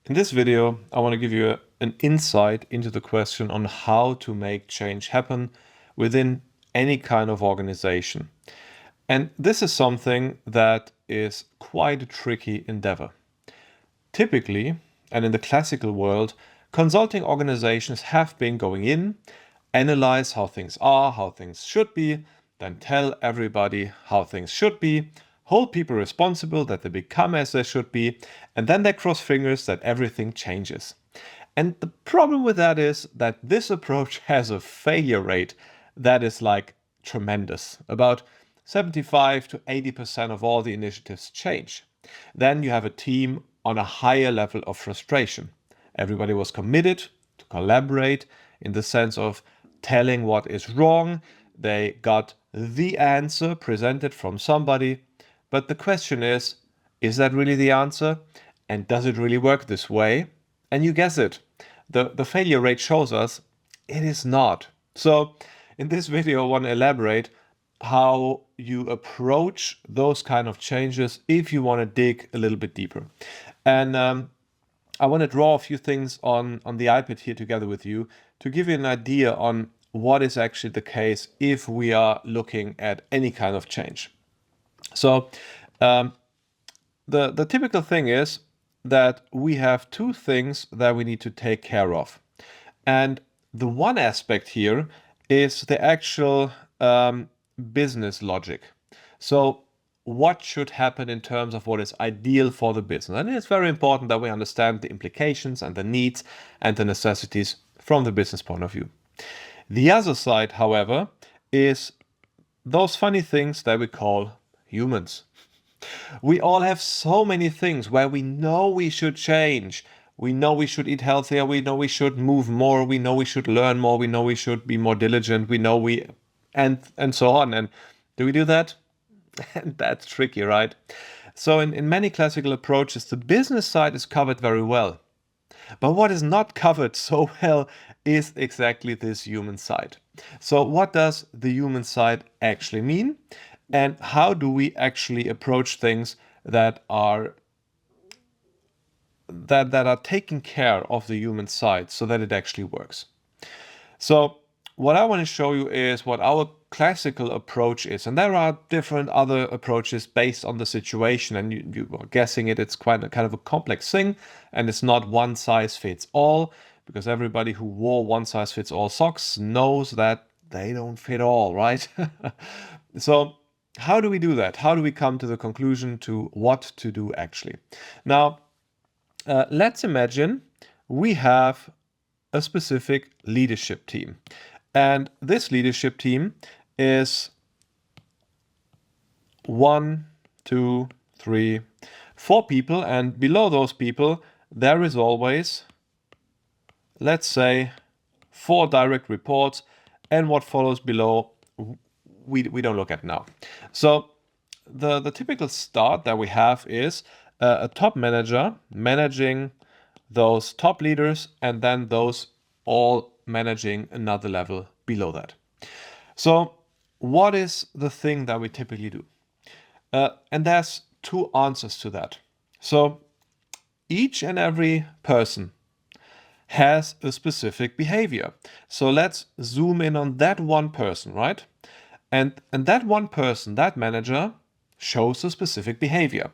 In this video, I want to give you an insight into the question on how to make change happen within any kind of organization. And this is something that is quite a tricky endeavor. Typically, and in the classical world, consulting organizations have been going in, analyze how things are, how things should be, then tell everybody how things should be, hold people responsible that they become as they should be, and then they cross fingers that everything changes. And the problem with that is that this approach has a failure rate that is like tremendous. About 75 to 80% of all the initiatives change. Then you have a team on a higher level of frustration. Everybody was committed to collaborate in the sense of telling what is wrong. They got the answer presented from somebody. But the question is that really the answer? And does it really work this way? And you guess it. The failure rate shows us it is not. So in this video, I want to elaborate how you approach those kind of changes if you want to dig a little bit deeper. And I want to draw a few things on the iPad here together with you to give you an idea on what is actually the case if we are looking at any kind of change. So the typical thing is that we have two things that we need to take care of. And the one aspect here is the actual business logic. So what should happen in terms of what is ideal for the business? And it's very important that we understand the implications and the needs and the necessities from the business point of view. The other side, however, is those funny things that we call humans. We all have so many things where we know we should change. We know we should eat healthier. We know we should move more. We know we should learn more. We know we should be more diligent. We know and so on. And do we do that? And that's tricky, right? So in many classical approaches, the business side is covered very well. But what is not covered so well is exactly this human side. So what does the human side actually mean? And how do we actually approach things that are taking care of the human side so that it actually works? So what I want to show you is what our classical approach is. And there are different other approaches based on the situation. And you are guessing it. It's quite a kind of a complex thing. And it's not one size fits all, because everybody who wore one size fits all socks knows that they don't fit all, right? So how do we do that? How do we come to the conclusion to what to do actually? Now, let's imagine we have a specific leadership team. And this leadership team is 1, 2, 3, 4 people. And below those people, there is always, let's say, 4 direct reports. And what follows below, we don't look at now. So the typical start that we have is a top manager managing those top leaders, and then those all managing another level below that. So what is the thing that we typically do? And there's 2 answers to that. So each and every person has a specific behavior. So let's zoom in on that one person, right? And that one person, that manager, shows a specific behavior.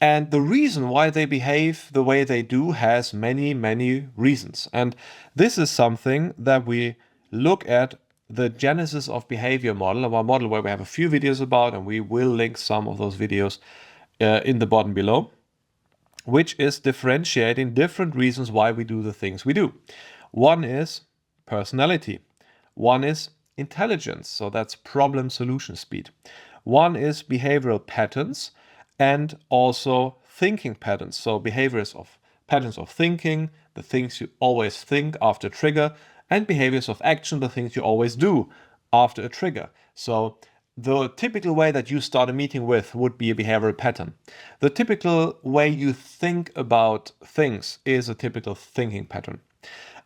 And the reason why they behave the way they do has many, many reasons. And this is something that we look at the Genesis of Behavior model, our model where we have a few videos about, and we will link some of those videos in the bottom below, which is differentiating different reasons why we do the things we do. One is personality. One is intelligence. So that's problem solution speed. One is behavioral patterns, and also thinking patterns. So patterns of thinking, the things you always think after trigger, and behaviors of action, the things you always do after a trigger. So the typical way that you start a meeting with would be a behavioral pattern. The typical way you think about things is a typical thinking pattern.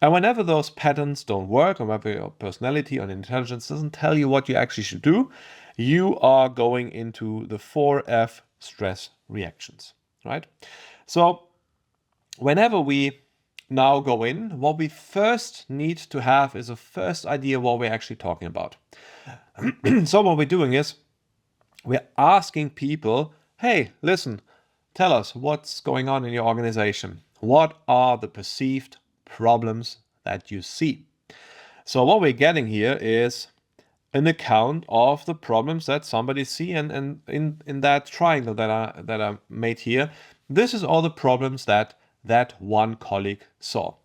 And whenever those patterns don't work, or whenever your personality or intelligence doesn't tell you what you actually should do, you are going into the 4F stress reactions, right? So whenever we now go in, what we first need to have is a first idea what we're actually talking about. So what we're doing is we're asking people, hey, listen, tell us what's going on in your organization. What are the perceived problems that you see? So what we're getting here is an account of the problems that somebody see, and in that triangle that I made here, this is all the problems that one colleague saw.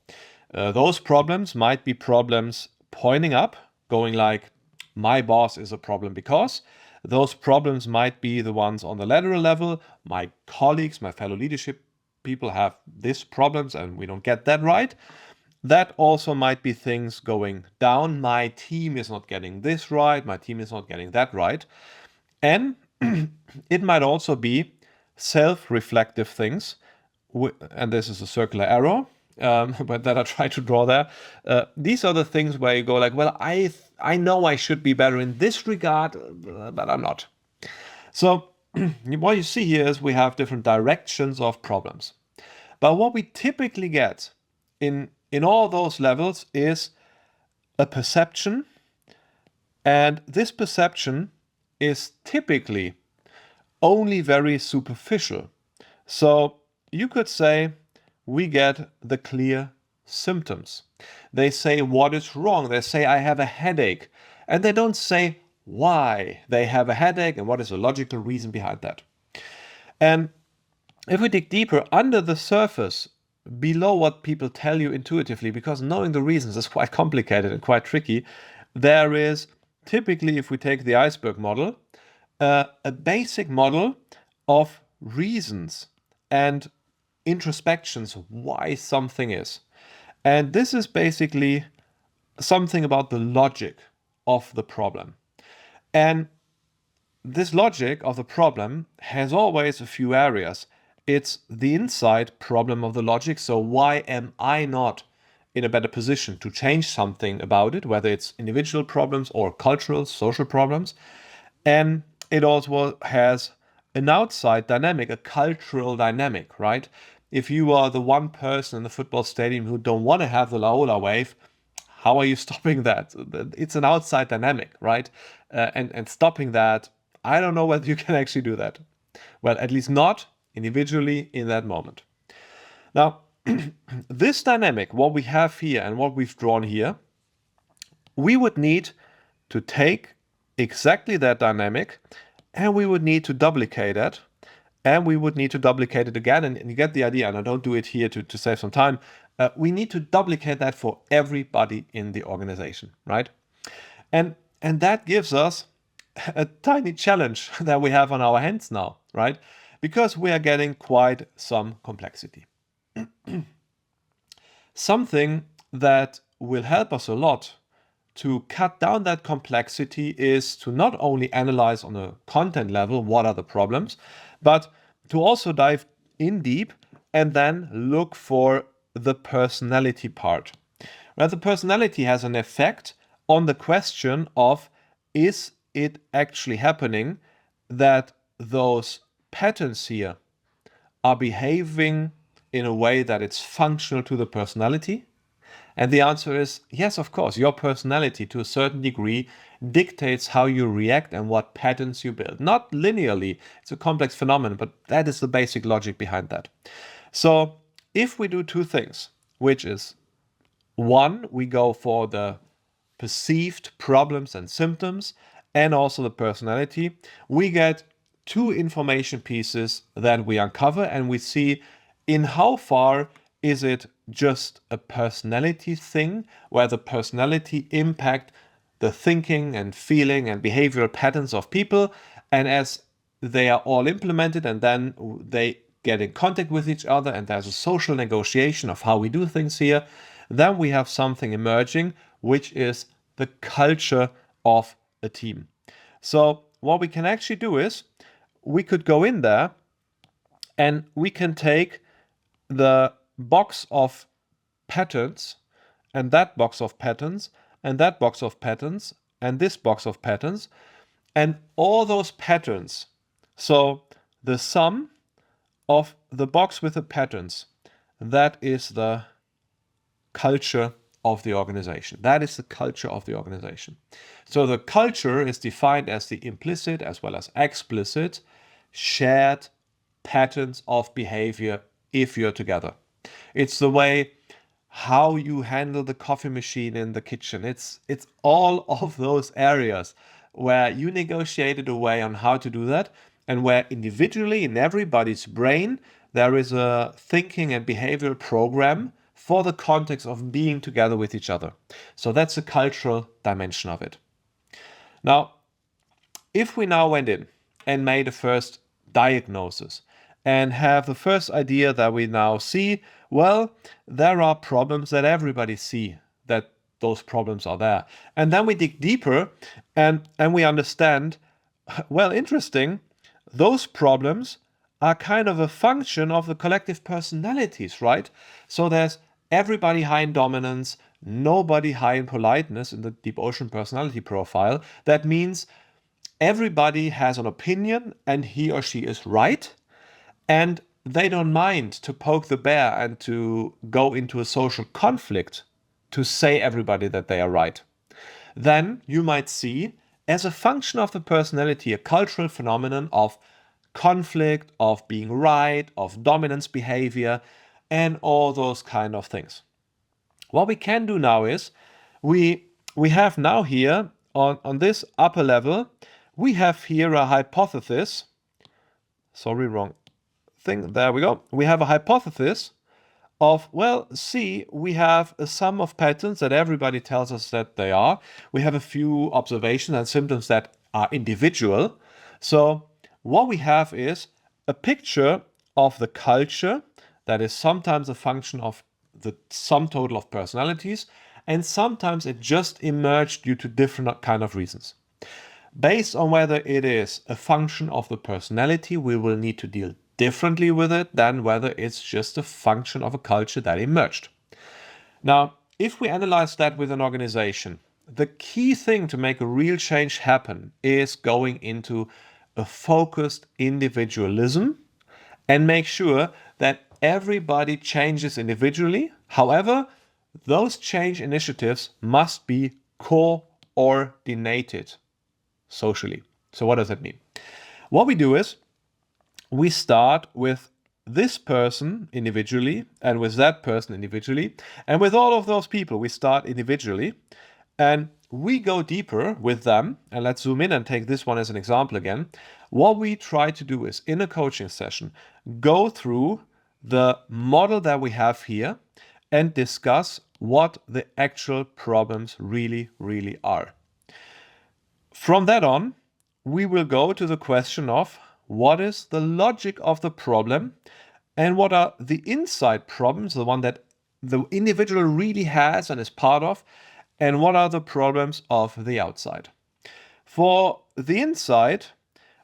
Those problems might be problems pointing up, going like, my boss is a problem because. Those problems might be the ones on the lateral level. My colleagues, my fellow leadership people have these problems and we don't get that right. That also might be things going down. My team is not getting this right. My team is not getting that right. And it might also be self-reflective things. And this is a circular arrow, but that I try to draw there. These are the things where you go like, well, I know I should be better in this regard, but I'm not. So what you see here is we have different directions of problems. But what we typically get in all those levels is a perception. And this perception is typically only very superficial. So you could say we get the clear symptoms. They say what is wrong. They say I have a headache. And they don't say why they have a headache and what is the logical reason behind that. And if we dig deeper under the surface, below what people tell you intuitively, because knowing the reasons is quite complicated and quite tricky, there is typically, if we take the iceberg model, a basic model of reasons and introspections why something is. And this is basically something about the logic of the problem. And this logic of the problem has always a few areas. It's the inside problem of the logic. So why am I not in a better position to change something about it, whether it's individual problems or cultural, social problems? And it also has an outside dynamic, a cultural dynamic, right? If you are the one person in the football stadium who don't want to have the Laola wave, how are you stopping that? It's an outside dynamic, right? And stopping that, I don't know whether you can actually do that. Well, at least not individually in that moment. Now, this dynamic, what we have here and what we've drawn here, we would need to take exactly that dynamic and we would need to duplicate it. And we would need to duplicate it again. And you get the idea, and I don't do it here to save some time. We need to duplicate that for everybody in the organization, right? And that gives us a tiny challenge that we have on our hands now, right? Because we are getting quite some complexity. Something that will help us a lot to cut down that complexity is to not only analyze on a content level what are the problems, but to also dive in deep and then look for the personality part. Right? The personality has an effect on the question of, is it actually happening that those patterns here are behaving in a way that it's functional to the personality? And the answer is yes, of course. Your personality, to a certain degree, dictates how you react and what patterns you build. Not linearly, it's a complex phenomenon, but that is the basic logic behind that. So if we do two things, which is one, we go for the perceived problems and symptoms and also the personality, we get two information pieces that we uncover and we see in how far is it just a personality thing where the personality impact the thinking and feeling and behavioral patterns of people, and as they are all implemented and then they get in contact with each other and there's a social negotiation of how we do things here, then we have something emerging, which is the culture of a team. So what we can actually do is we could go in there and we can take the box of patterns and that box of patterns and that box of patterns and this box of patterns and all those patterns. So the sum of the box with the patterns, that is the culture of the organization. That is the culture of the organization. So the culture is defined as the implicit as well as explicit shared patterns of behavior if you're together. It's the way how you handle the coffee machine in the kitchen. It's all of those areas where you negotiated a way on how to do that, and where individually in everybody's brain there is a thinking and behavioral program for the context of being together with each other. So that's the cultural dimension of it. Now, if we now went in and made a first diagnosis and have the first idea that we now see, well, there are problems that everybody see, that those problems are there. And then we dig deeper and we understand, well, interesting, those problems are kind of a function of the collective personalities, right? So there's everybody high in dominance, nobody high in politeness in the deep ocean personality profile. That means everybody has an opinion and he or she is right, and they don't mind to poke the bear and to go into a social conflict to say everybody that they are right. Then you might see, as a function of the personality, a cultural phenomenon of conflict, of being right, of dominance behavior, and all those kind of things. What we can do now is we have now here on this upper level, we have here a hypothesis. Sorry, wrong thing. There we go. We have a hypothesis of, well, see, we have a sum of patterns that everybody tells us that they are. We have a few observations and symptoms that are individual. So what we have is a picture of the culture that is sometimes a function of the sum total of personalities, and sometimes it just emerged due to different kind of reasons. Based on whether it is a function of the personality, we will need to deal differently with it than whether it's just a function of a culture that emerged. Now, if we analyze that with an organization, the key thing to make a real change happen is going into a focused individualism and make sure that everybody changes individually. However, those change initiatives must be coordinated socially. So what does that mean? What we do is we start with this person individually and with that person individually, and with all of those people we start individually and we go deeper with them. And let's zoom in and take this one as an example again. What we try to do is, in a coaching session, go through the model that we have here and discuss what the actual problems really are. From that on, we will go to the question of what is the logic of the problem and what are the inside problems, the one that the individual really has and is part of, and what are the problems of the outside. For the inside,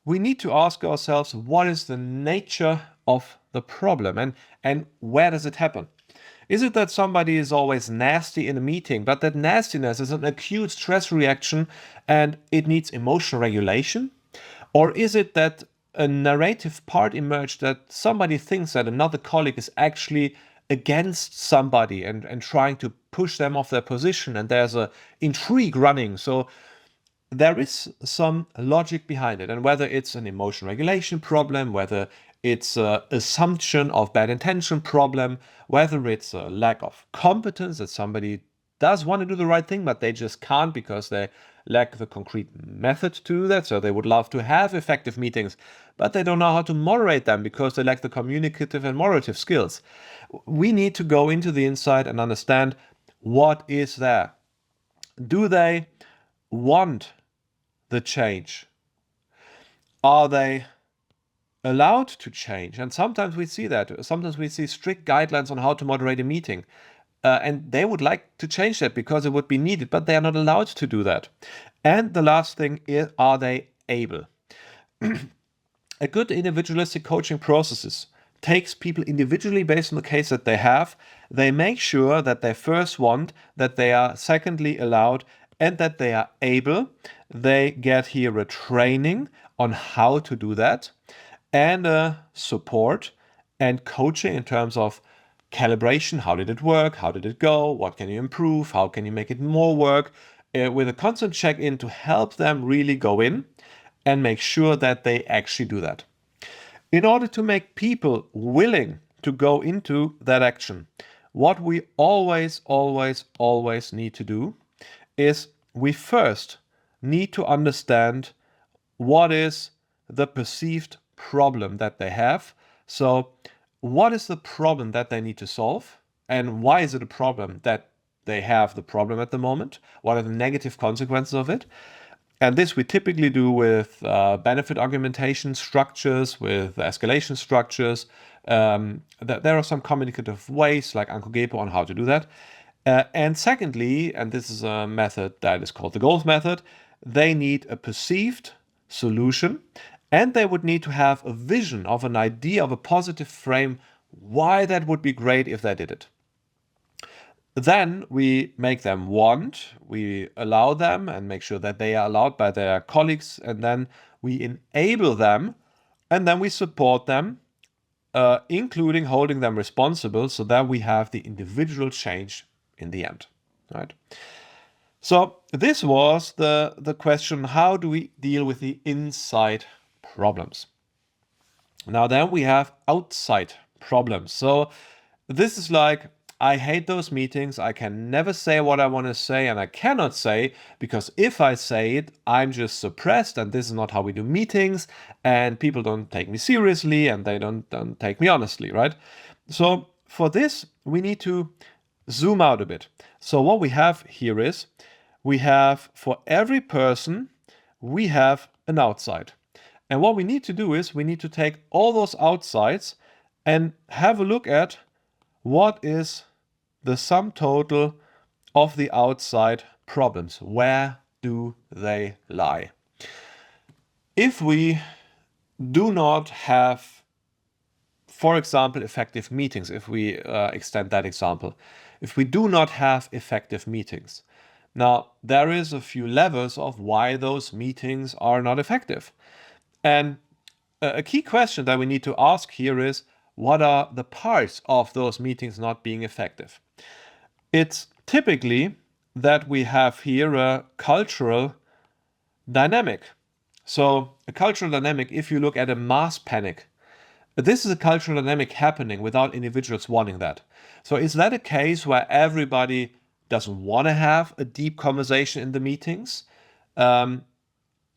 we need to ask ourselves, what is the nature of the problem and where does it happen? Is it that somebody is always nasty in a meeting, but that nastiness is an acute stress reaction and it needs emotional regulation? Or is it that a narrative part emerged that somebody thinks that another colleague is actually against somebody and trying to push them off their position, and there's a intrigue running? So there is some logic behind it, and whether it's an emotion regulation problem, whether it's an assumption of bad intention problem, whether it's a lack of competence, that somebody does want to do the right thing, but they just can't because they lack the concrete method to do that. So they would love to have effective meetings, but they don't know how to moderate them because they lack the communicative and moderative skills. We need to go into the inside and understand what is there. Do they want the change? Are they allowed to change? And sometimes we see that. Sometimes we see strict guidelines on how to moderate a meeting. And they would like to change that because it would be needed, but they are not allowed to do that. And the last thing is, are they able? A good individualistic coaching processes takes people individually based on the case that they have. They make sure that they first want, that they are secondly allowed, and that they are able. They get here a training on how to do that, and support and coaching in terms of calibration. How did it work? How did it go? What can you improve? How can you make it more work? With a constant check-in to help them really go in and make sure that they actually do that. In order to make people willing to go into that action, what we always need to do is we first need to understand what is the perceived problem that they have. So what is the problem that they need to solve? And why is it a problem that they have the problem at the moment? What are the negative consequences of it? And this we typically do with benefit argumentation structures, with escalation structures. There are some communicative ways like Anko-Gepo on how to do that. And secondly, and this is a method that is called the goals method, they need a perceived solution, and they would need to have a vision of an idea of a positive frame, why that would be great if they did it. Then we make them want, we allow them and make sure that they are allowed by their colleagues, and then we enable them, and then we support them, including holding them responsible so that we have the individual change in the end, right? So this was the question, how do we deal with the inside problems? Now then we have outside problems. So this is like, I hate those meetings. I can never say what I want to say, and I cannot say because if I say it, I'm just suppressed, and this is not how we do meetings, and people don't take me seriously, and they don't take me honestly, right? So for this, we need to zoom out a bit. So what we have here is, we have for every person, we have an outside. And what we need to do is we need to take all those outsides and have a look at what is the sum total of the outside problems. Where do they lie? If we do not have, for example, effective meetings, if we extend that example, if we do not have effective meetings, now there is a few levels of why those meetings are not effective. And a key question that we need to ask here is, what are the parts of those meetings not being effective? It's typically that we have here a cultural dynamic. So a cultural dynamic, if you look at a mass panic, this is a cultural dynamic happening without individuals wanting that. So is that a case where everybody doesn't want to have a deep conversation in the meetings?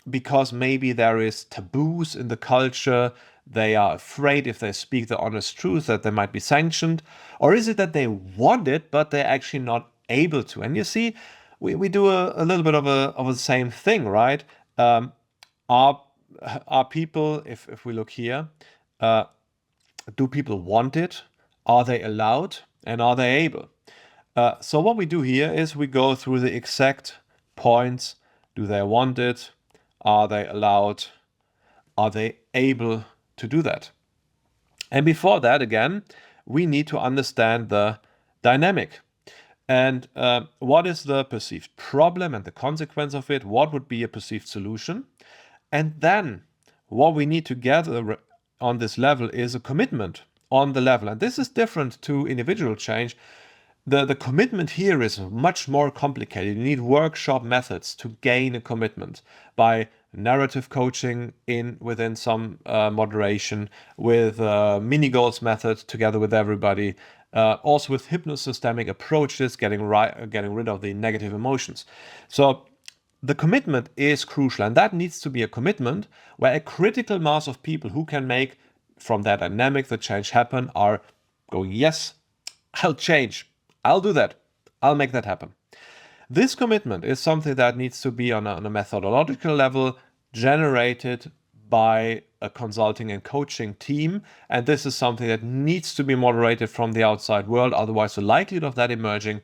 Because maybe there is taboos in the culture, they are afraid if they speak the honest truth that they might be sanctioned? Or is it that they want it, but they're actually not able to? And you see, we do a little bit of a same thing, right? Are people, if we look here, do people want it? Are they allowed? And are they able? So what we do here is we go through the exact points. Do they want it? Are they allowed? Are they able to do that? And before that, again, we need to understand the dynamic. And what is the perceived problem and the consequence of it? What would be a perceived solution? And then what we need to gather on this level is a commitment on the level. And this is different to individual change. The commitment here is much more complicated. You need workshop methods to gain a commitment by narrative coaching within some moderation, with mini goals method together with everybody, also with hypnosystemic approaches, getting rid of the negative emotions. So the commitment is crucial, and that needs to be a commitment where a critical mass of people who can make from that dynamic the change happen are going, yes, I'll change. I'll do that. I'll make that happen. This commitment is something that needs to be on a methodological level generated by a consulting and coaching team. And this is something that needs to be moderated from the outside world. Otherwise, the likelihood of that emerging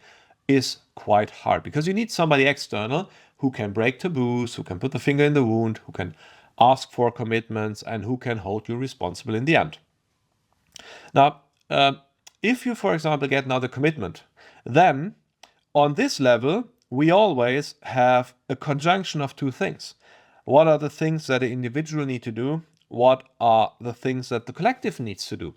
is quite hard, because you need somebody external who can break taboos, who can put the finger in the wound, who can ask for commitments, and who can hold you responsible in the end. Now, if you, for example, get now the commitment, then on this level, we always have a conjunction of two things. What are the things that the individual need to do? What are the things that the collective needs to do?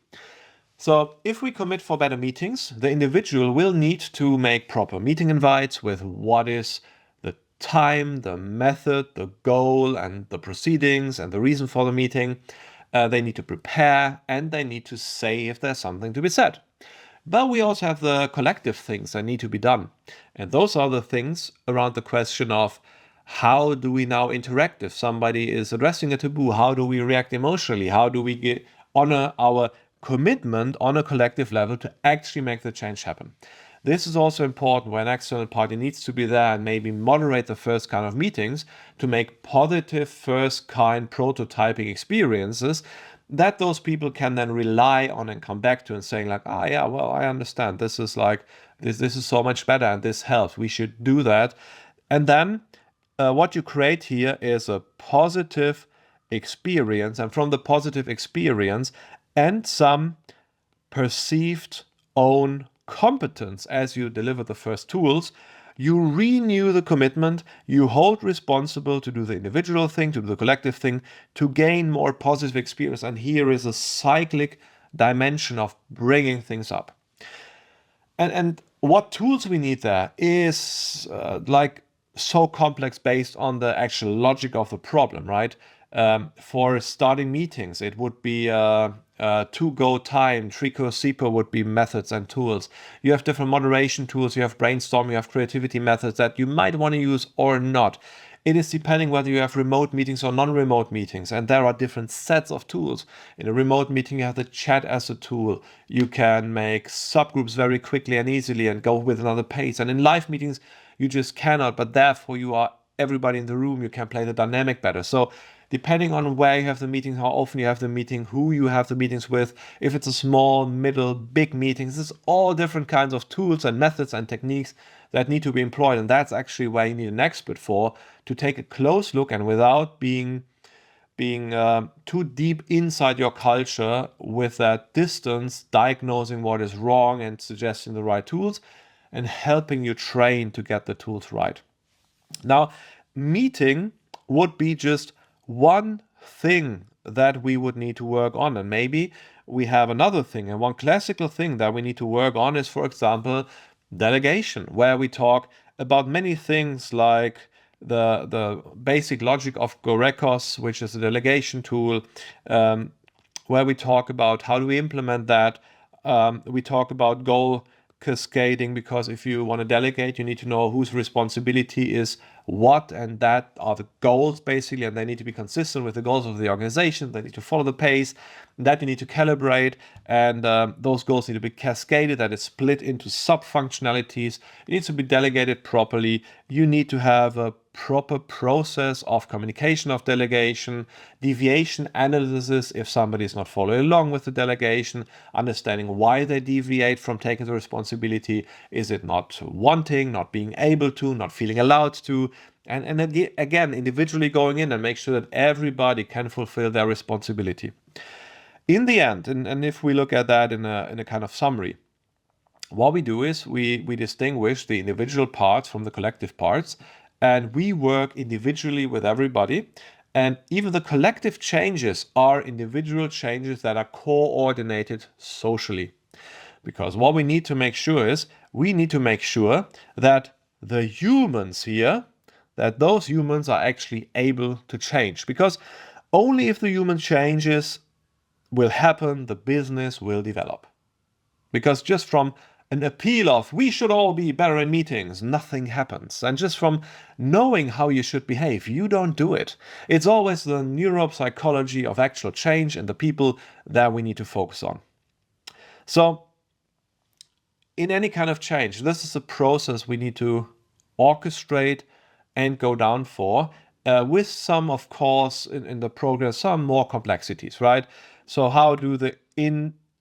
So if we commit for better meetings, the individual will need to make proper meeting invites with what is the time, the method, the goal, and the proceedings and the reason for the meeting. They need to prepare and they need to say if there's something to be said. But we also have the collective things that need to be done. And those are the things around the question of how do we now interact if somebody is addressing a taboo? How do we react emotionally? How do we honor our commitment on a collective level to actually make the change happen? This is also important when an external party needs to be there and maybe moderate the first kind of meetings to make positive first kind prototyping experiences that those people can then rely on and come back to and saying like, ah, yeah, well, I understand. This is like, this is so much better and this helps. We should do that. And then what you create here is a positive experience. And from the positive experience and some perceived own competence as you deliver the first tools, you renew the commitment, you hold responsible to do the individual thing, to do the collective thing, to gain more positive experience. And here is a cyclic dimension of bringing things up. And what tools we need there is like so complex based on the actual logic of the problem, right? For starting meetings, it would be to-go time, Trico, SIPO would be methods and tools. You have different moderation tools, you have brainstorming, you have creativity methods that you might want to use or not. It is depending whether you have remote meetings or non-remote meetings, and there are different sets of tools. In a remote meeting, you have the chat as a tool. You can make subgroups very quickly and easily and go with another pace. And in live meetings, you just cannot, but therefore you are everybody in the room. You can play the dynamic better. So depending on where you have the meeting, how often you have the meeting, who you have the meetings with, if it's a small, middle, big meetings, this is all different kinds of tools and methods and techniques that need to be employed. And that's actually where you need an expert for, to take a close look and without being too deep inside your culture with that distance, diagnosing what is wrong and suggesting the right tools and helping you train to get the tools right. Now, meeting would be just one thing that we would need to work on, and maybe we have another thing. And one classical thing that we need to work on is, for example, delegation, where we talk about many things like the basic logic of Gorekos, which is a delegation tool, where we talk about how do we implement that. We talk about goal cascading, because if you want to delegate, you need to know whose responsibility is what, and that are the goals basically, and they need to be consistent with the goals of the organization. They need to follow the pace that you need to calibrate, and those goals need to be cascaded, that is split into sub functionalities. It needs to be delegated properly. You need to have a proper process of communication of delegation, deviation analysis if somebody is not following along with the delegation, understanding why they deviate from taking the responsibility. Is it not wanting, not being able to, not feeling allowed to? And again, individually going in and make sure that everybody can fulfill their responsibility. In the end, and if we look at that in a kind of summary, what we do is we distinguish the individual parts from the collective parts, and we work individually with everybody. And even the collective changes are individual changes that are coordinated socially. Because what we need to make sure is we need to make sure that the humans here, that those humans are actually able to change. Because only if the human changes will happen, the business will develop. Because just from an appeal of we should all be better in meetings, nothing happens. And just from knowing how you should behave, you don't do it. It's always the neuropsychology of actual change and the people that we need to focus on. So in any kind of change, this is a process we need to orchestrate and go down for, with some, of course, in the progress, some more complexities, right? So how do the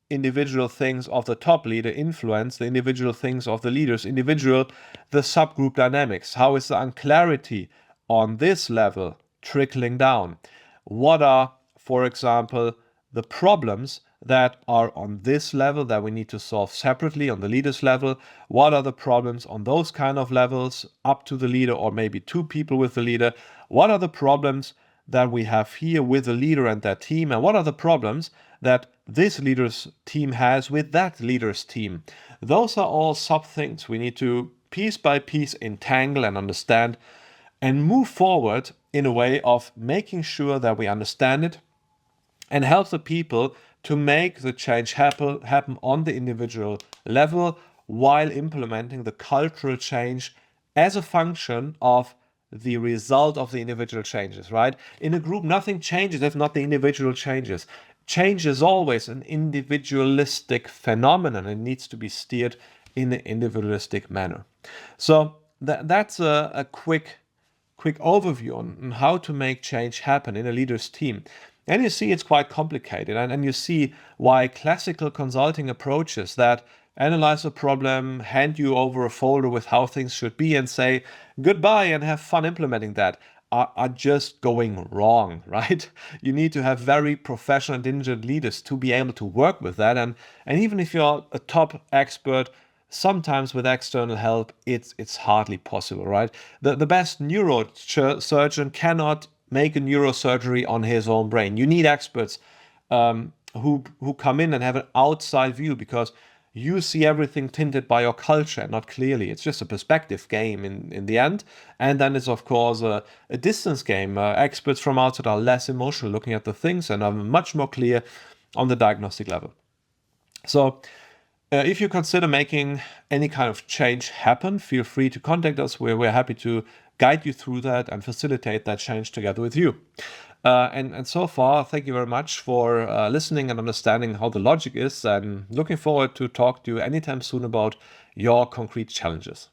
individual things of the top leader influence the individual things of the leaders, the subgroup dynamics? How is the unclarity on this level trickling down? What are, for example, the problems that are on this level that we need to solve separately on the leaders level? What are the problems on those kind of levels up to the leader, or maybe two people with the leader? What are the problems that we have here with the leader and their team? And what are the problems that this leader's team has with that leader's team. Those are all sub things we need to piece by piece entangle and understand and move forward in a way of making sure that we understand it and help the people to make the change happen on the individual level while implementing the cultural change as a function of the result of the individual changes, right? In a group, nothing changes if not the individual changes. Change is always an individualistic phenomenon and needs to be steered in an individualistic manner. So that's a quick overview on how to make change happen in a leader's team. And you see it's quite complicated, and you see why classical consulting approaches that analyze a problem, hand you over a folder with how things should be, and say goodbye and have fun implementing that are just going wrong, right? You need to have very professional and diligent leaders to be able to work with that. And even if you're a top expert, sometimes with external help, it's hardly possible, right? The best neurosurgeon cannot make a neurosurgery on his own brain. You need experts who come in and have an outside view, because you see everything tinted by your culture, not clearly. It's just a perspective game in the end. And then it's, of course, a distance game. Experts from outside are less emotional looking at the things and are much more clear on the diagnostic level. So if you consider making any kind of change happen, feel free to contact us. We're happy to guide you through that and facilitate that change together with you. And so far, thank you very much for listening and understanding how the logic is, and looking forward to talk to you anytime soon about your concrete challenges.